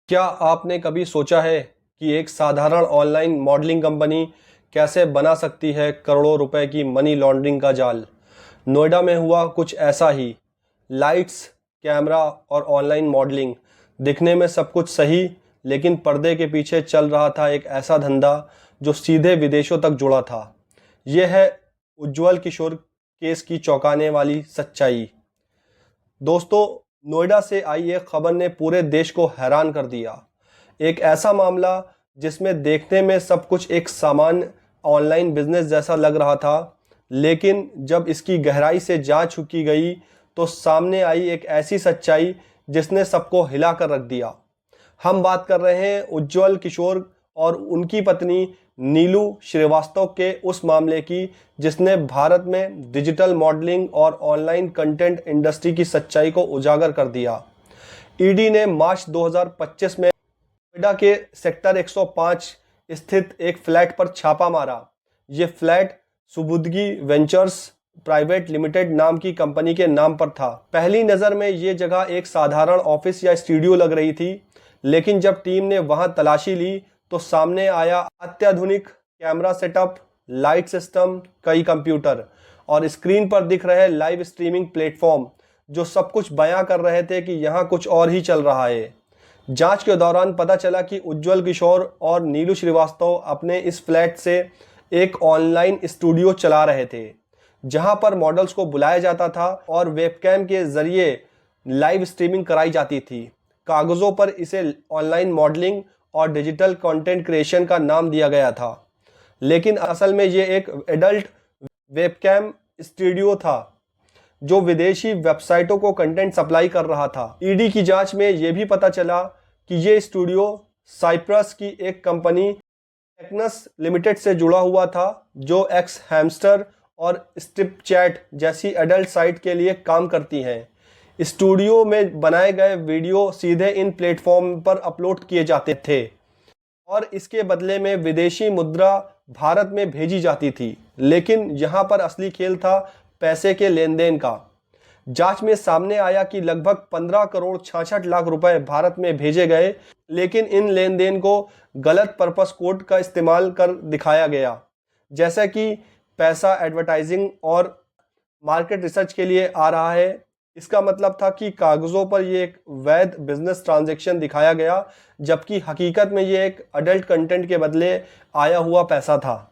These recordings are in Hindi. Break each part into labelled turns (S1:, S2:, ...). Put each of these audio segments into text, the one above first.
S1: क्या आपने कभी सोचा है कि एक साधारण ऑनलाइन मॉडलिंग कंपनी कैसे बना सकती है करोड़ों रुपए की मनी लॉन्ड्रिंग का जाल? नोएडा में हुआ कुछ ऐसा ही। लाइट्स, कैमरा और ऑनलाइन मॉडलिंग, दिखने में सब कुछ सही, लेकिन पर्दे के पीछे चल रहा था एक ऐसा धंधा जो सीधे विदेशों तक जुड़ा था। यह है उज्जवल किशोर केस की चौंकाने वाली सच्चाई। दोस्तों, नोएडा से आई एक खबर ने पूरे देश को हैरान कर दिया। एक ऐसा मामला जिसमें देखने में सब कुछ एक सामान्य ऑनलाइन बिजनेस जैसा लग रहा था, लेकिन जब इसकी गहराई से जांच की गई तो सामने आई एक ऐसी सच्चाई जिसने सबको हिला कर रख दिया। हम बात कर रहे हैं उज्जवल किशोर और उनकी पत्नी नीलू श्रीवास्तव के उस मामले की जिसने भारत में डिजिटल मॉडलिंग और ऑनलाइन कंटेंट इंडस्ट्री की सच्चाई को उजागर कर दिया। ईडी ने मार्च 2025 में नोएडा के सेक्टर 105 स्थित एक फ्लैट पर छापा मारा। ये फ्लैट सुबुदगी वेंचर्स प्राइवेट लिमिटेड नाम की कंपनी के नाम पर था। पहली नज़र में ये जगह एक साधारण ऑफिस या स्टूडियो लग रही थी, लेकिन जब टीम ने वहां तलाशी ली तो सामने आया अत्याधुनिक कैमरा सेटअप, लाइट सिस्टम, कई कंप्यूटर और स्क्रीन पर दिख रहे लाइव स्ट्रीमिंग प्लेटफॉर्म जो सब कुछ बयां कर रहे थे कि यहाँ कुछ और ही चल रहा है। जांच के दौरान पता चला कि उज्जवल किशोर और नीलू श्रीवास्तव अपने इस फ्लैट से एक ऑनलाइन स्टूडियो चला रहे थे, जहां पर मॉडल्स को बुलाया जाता था और वेबकैम के जरिए लाइव स्ट्रीमिंग कराई जाती थी। कागजों पर इसे ऑनलाइन मॉडलिंग और डिजिटल कंटेंट क्रिएशन का नाम दिया गया था, लेकिन असल में ये एक एडल्ट वेबकैम स्टूडियो था जो विदेशी वेबसाइटों को कंटेंट सप्लाई कर रहा था। ईडी की जांच में यह भी पता चला कि ये स्टूडियो साइप्रस की एक कंपनी टेक्नस लिमिटेड से जुड़ा हुआ था, जो एक्स हैमस्टर और स्टिपचैट जैसी एडल्ट साइट के लिए काम करती हैं। स्टूडियो में बनाए गए वीडियो सीधे इन प्लेटफॉर्म पर अपलोड किए जाते थे और इसके बदले में विदेशी मुद्रा भारत में भेजी जाती थी। लेकिन यहाँ पर असली खेल था पैसे के लेन देन का। जांच में सामने आया कि लगभग 15 करोड़ 66 लाख रुपए भारत में भेजे गए, लेकिन इन लेन देन को गलत पर्पस कोड का इस्तेमाल कर दिखाया गया, जैसा कि पैसा एडवर्टाइजिंग और मार्केट रिसर्च के लिए आ रहा है। इसका मतलब था कि कागजों पर यह एक वैध बिजनेस ट्रांजैक्शन दिखाया गया, जबकि हकीकत में यह एक अडल्ट कंटेंट के बदले आया हुआ पैसा था।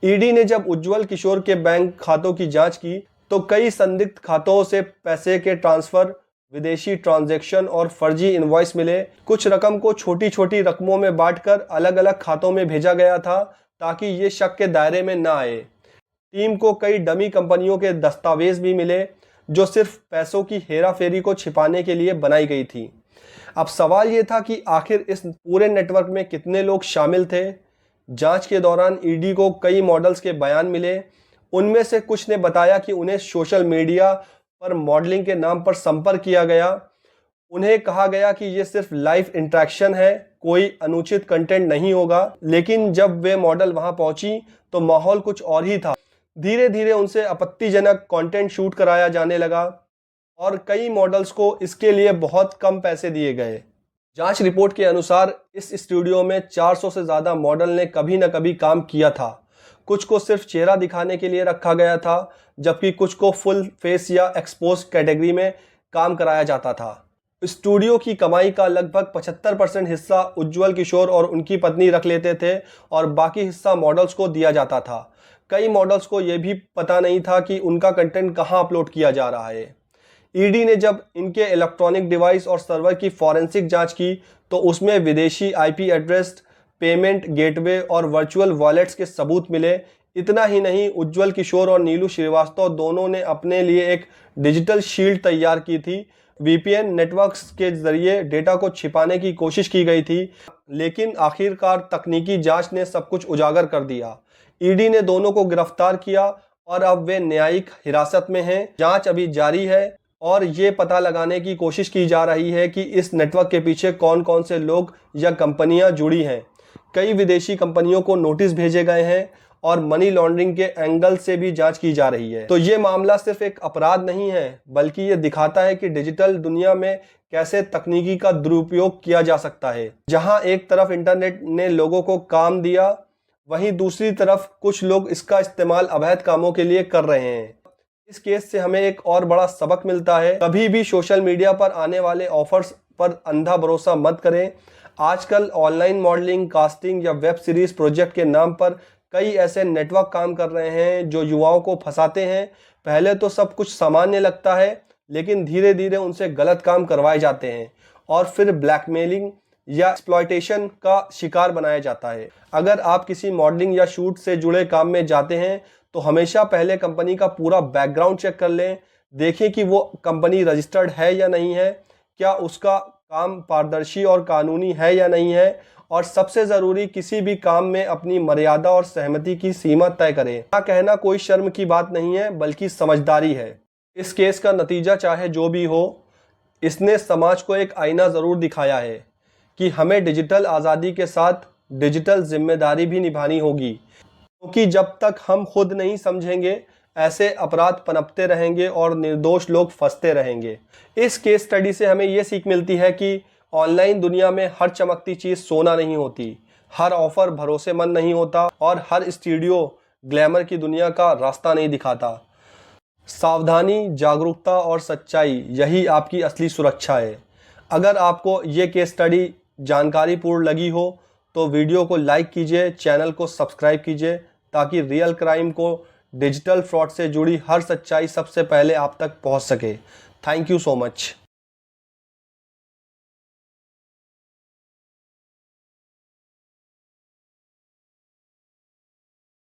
S1: ईडी ने जब उज्जवल किशोर के बैंक खातों की जांच की तो कई संदिग्ध खातों से पैसे के ट्रांसफर, विदेशी ट्रांजैक्शन और फर्जी इनवॉइस मिले। कुछ रकम को छोटी छोटी रकमों में बांटकर अलग अलग खातों में भेजा गया था ताकि ये शक के दायरे में न आए। टीम को कई डमी कंपनियों के दस्तावेज भी मिले जो सिर्फ पैसों की हेराफेरी को छिपाने के लिए बनाई गई थी। अब सवाल ये था कि आखिर इस पूरे नेटवर्क में कितने लोग शामिल थे। जांच के दौरान ईडी को कई मॉडल्स के बयान मिले। उनमें से कुछ ने बताया कि उन्हें सोशल मीडिया पर मॉडलिंग के नाम पर संपर्क किया गया। उन्हें कहा गया कि ये सिर्फ लाइव इंटरेक्शन है, कोई अनुचित कंटेंट नहीं होगा। लेकिन जब वे मॉडल वहां पहुंची तो माहौल कुछ और ही था। धीरे धीरे उनसे आपत्तिजनक कंटेंट शूट कराया जाने लगा और कई मॉडल्स को इसके लिए बहुत कम पैसे दिए गए। जांच रिपोर्ट के अनुसार इस स्टूडियो में 400 से ज़्यादा मॉडल ने कभी न कभी काम किया था। कुछ को सिर्फ चेहरा दिखाने के लिए रखा गया था, जबकि कुछ को फुल फेस या एक्सपोज कैटेगरी में काम कराया जाता था। स्टूडियो की कमाई का लगभग 75% हिस्सा उज्जवल किशोर और उनकी पत्नी रख लेते थे और बाकी हिस्सा मॉडल्स को दिया जाता था। कई मॉडल्स को यह भी पता नहीं था कि उनका कंटेंट कहां अपलोड किया जा रहा है। ईडी ने जब इनके इलेक्ट्रॉनिक डिवाइस और सर्वर की फॉरेंसिक जांच की तो उसमें विदेशी आईपी एड्रेस, पेमेंट गेटवे और वर्चुअल वॉलेट्स के सबूत मिले। इतना ही नहीं, उज्जवल किशोर और नीलू श्रीवास्तव दोनों ने अपने लिए एक डिजिटल शील्ड तैयार की थी। वीपीएन नेटवर्क्स के जरिए डेटा को छिपाने की कोशिश की गई थी, लेकिन आखिरकार तकनीकी जांच ने सब कुछ उजागर कर दिया। ईडी ने दोनों को गिरफ्तार किया और अब वे न्यायिक हिरासत में हैं। जांच अभी जारी है और ये पता लगाने की कोशिश की जा रही है कि इस नेटवर्क के पीछे कौन कौन से लोग या कंपनियां जुड़ी हैं। कई विदेशी कंपनियों को नोटिस भेजे गए हैं और मनी लॉन्ड्रिंग के एंगल से भी जांच की जा रही है। तो ये मामला सिर्फ एक अपराध नहीं है, बल्कि ये दिखाता है कि डिजिटल दुनिया में कैसे तकनीकी का दुरुपयोग किया जा सकता है। जहां एक तरफ इंटरनेट ने लोगों को काम दिया, वहीं दूसरी तरफ कुछ लोग इसका इस्तेमाल अवैध कामों के लिए कर रहे हैं। इस केस से हमें एक और बड़ा सबक मिलता है, कभी भी सोशल मीडिया पर आने वाले ऑफर्स पर अंधा भरोसा मत करें। आजकल ऑनलाइन मॉडलिंग, कास्टिंग या वेब सीरीज प्रोजेक्ट के नाम पर कई ऐसे नेटवर्क काम कर रहे हैं जो युवाओं को फंसाते हैं। पहले तो सब कुछ सामान्य लगता है, लेकिन धीरे धीरे उनसे गलत काम करवाए जाते हैं और फिर ब्लैकमेलिंग या एक्सप्लॉयटेशन का शिकार बनाया जाता है। अगर आप किसी मॉडलिंग या शूट से जुड़े काम में जाते हैं तो हमेशा पहले कंपनी का पूरा बैकग्राउंड चेक कर लें। देखें कि वो कंपनी रजिस्टर्ड है या नहीं है, क्या उसका काम पारदर्शी और कानूनी है या नहीं है, और सबसे ज़रूरी, किसी भी काम में अपनी मर्यादा और सहमति की सीमा तय करें। क्या कहना कोई शर्म की बात नहीं है, बल्कि समझदारी है। इस केस का नतीजा चाहे जो भी हो, इसने समाज को एक आईना ज़रूर दिखाया है कि हमें डिजिटल आज़ादी के साथ डिजिटल जिम्मेदारी भी निभानी होगी, क्योंकि जब तक हम खुद नहीं समझेंगे, ऐसे अपराध पनपते रहेंगे और निर्दोष लोग फंसते रहेंगे। इस केस स्टडी से हमें ये सीख मिलती है कि ऑनलाइन दुनिया में हर चमकती चीज़ सोना नहीं होती, हर ऑफर भरोसेमंद नहीं होता और हर स्टूडियो ग्लैमर की दुनिया का रास्ता नहीं दिखाता। सावधानी, जागरूकता और सच्चाई, यही आपकी असली सुरक्षा है। अगर आपको ये केस स्टडी जानकारीपूर्ण लगी हो तो वीडियो को लाइक कीजिए, चैनल को सब्सक्राइब कीजिए, ताकि रियल क्राइम को डिजिटल फ्रॉड से जुड़ी हर सच्चाई सबसे पहले आप तक पहुंच सके। Thank you so much.